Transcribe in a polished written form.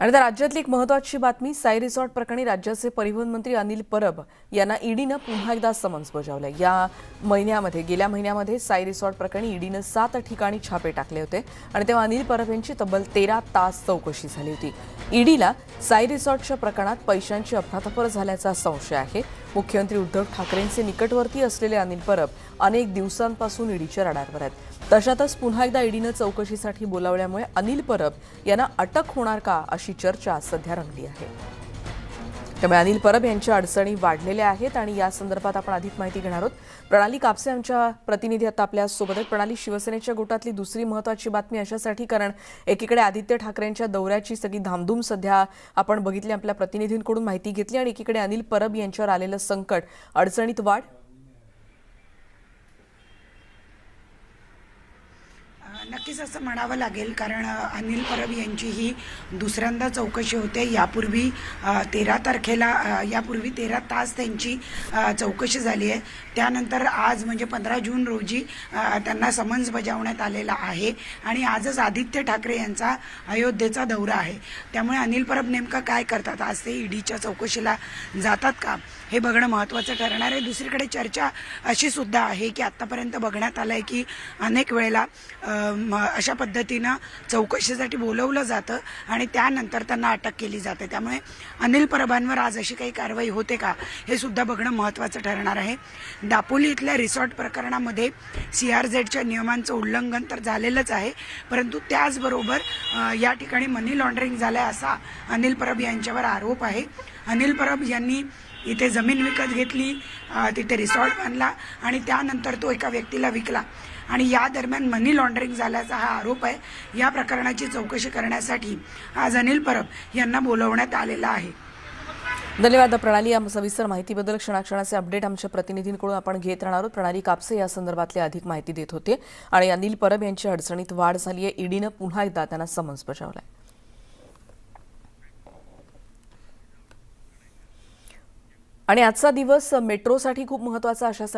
आणि त्या राज्यातली एक महत्त्वाची बातमी, साई रिसॉर्ट प्रकरणी राज्याचे परिवहन मंत्री अनिल परब यांना ईडीनं पुन्हा एकदा समन्स बजावलंय। गेल्या महिन्यामध्ये साई रिसॉर्ट प्रकरणी ईडीनं 7 ठिकाणी छापे टाकले होते आणि तेव्हा अनिल परब यांची तब्बल 13 तास चौकशी झाली होती। ईडीला साई रिसॉर्टच्या प्रकरणात पैशांची अफरातफर झाल्याचा संशय आहे। मुख्यमंत्री उद्धव ठाकरेंचे निकटवर्ती असलेले अनिल परब अनेक दिवसांपासून ईडीच्या रडारवर आहेत। तशातच पुन्हा एकदा ईडीनं चौकशीसाठी बोलावल्यामुळे अनिल परब यांना अटक होणार का अशी चर्चा सध्या रंगली आहे। त्यामुळे अनिल परब यांच्या अडचणी वाढलेल्या आहेत आणि या संदर्भात आपण अधिक माहिती घेणार आहोत। प्रणाली कापसे आमच्या प्रतिनिधी आता आपल्या सोबत आहेत। प्रणाली, शिवसेनेच्या गोटातली दुसरी महत्त्वाची बातमी अशासाठी कारण एकीकडे आदित्य ठाकरेंच्या दौऱ्याची सगळी धामधूम सध्या आपण बघितली, आपल्या प्रतिनिधींकडून माहिती घेतली, आणि एकीकडे अनिल परब यांच्यावर आलेलं संकट, अडचणीत वाढ। नक्कीच असं म्हणावं लागेल, कारण अनिल परब यांची ही दुसऱ्यांदा चौकशी होते। यापूर्वी 13 तारखेला यापूर्वी 13 तास त्यांची चौकशी झाली आहे। त्यानंतर आज म्हणजे 15 जून रोजी त्यांना समन्स बजावण्यात आलेला आहे आणि आजच आदित्य ठाकरे यांचा अयोध्येचा दौरा आहे। त्यामुळे अनिल परब नेमकं काय करतात, आज ते ईडीच्या चौकशीला जातात का, हे बघणं महत्त्वाचं ठरणार आहे। दुसरीकडे चर्चा अशी सुद्धा आहे की आत्तापर्यंत बघण्यात आलं आहे की अनेक वेळेला अशा पद्धतीनं चौकशीसाठी बोलवलं जातं आणि त्यानंतर त्यांना अटक केली जाते। त्यामुळे अनिल परबांवर आज अशी काही कारवाई होते का, हे सुद्धा बघणं महत्त्वाचं ठरणार आहे। दापोली इथल्या रिसॉर्ट प्रकरणामध्ये CRZच्या नियमांचं उल्लंघन तर झालेलंच आहे, परंतु त्याचबरोबर या ठिकाणी मनी लॉन्ड्रिंग झालं असा अनिल परब यांच्यावर आरोप आहे। अनिल परब यांनी इथे जमीन विकत घेतली, तिथे रिसॉर्ट बांधला आणि त्यानंतर तो एका व्यक्तीला विकला आणि या दरम्यान मनी लॉन्ड्रिंग झाल्याचा हा आरोप आहे। या प्रकरणाची चौकशी करण्यासाठी आज अनिल परब यांना बोलवण्यात आलेला आहे। धन्यवाद प्रणाली, या सविस्तर माहितीबद्दल। क्षणाक्षणाचे अपडेट आमच्या प्रतिनिधींकडून आपण घेत राहणार आहोत। प्रणाली कापसे या संदर्भातले अधिक माहिती देत होते आणि अनिल परब यांच्या अडचणीत वाढ झाली आहे। ईडीनं पुन्हा एकदा त्यांना समन्स बजावलंय आणि आजचा दिवस मेट्रोसाठी खूप महत्त्वाचा अशासाठी